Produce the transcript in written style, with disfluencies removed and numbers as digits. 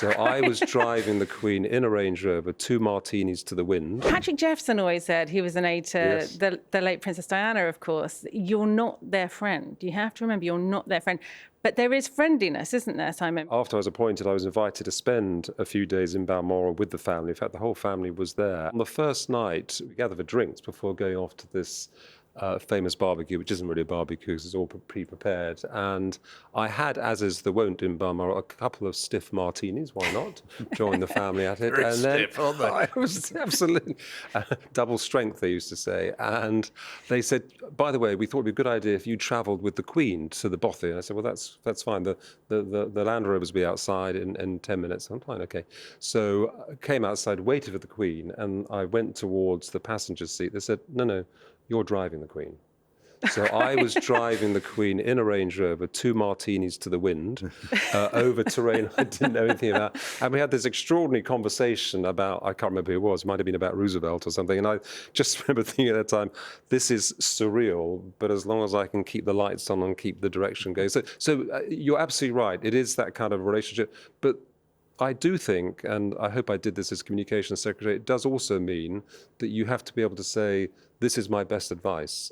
So I was driving the Queen in a Range Rover, 2 martinis to the wind. Patrick Jefferson always said, he was an aide to Yes. the late Princess Diana, of course, you're not their friend. You have to remember, you're not their friend. But there is friendliness, isn't there, Simon? After I was appointed, I was invited to spend a few days in Balmoral with the family. In fact, the whole family was there. On the first night, we gathered for drinks before going off to this famous barbecue, which isn't really a barbecue because it's all pre-prepared. And I had, as is the wont in Balmoral, a couple of stiff martinis. Why not? Join the family at it. Very and stiff, aren't they? I was absolutely double strength, they used to say. And they said, by the way, we thought it'd be a good idea if you travelled with the Queen to the bothy. And I said, well, that's fine. The Land Rovers will be outside in 10 minutes. I'm fine, okay. So I came outside, waited for the Queen, and I went towards the passenger seat. They said, no, you're driving the Queen. So I was driving the Queen in a Range Rover, 2 martinis to the wind, over terrain I didn't know anything about. And we had this extraordinary conversation about, I can't remember who it was, it might have been about Roosevelt or something. And I just remember thinking at that time, this is surreal, but as long as I can keep the lights on and keep the direction going. So you're absolutely right. It is that kind of relationship. But I do think, and I hope I did this as communications secretary, it does also mean that you have to be able to say, this is my best advice.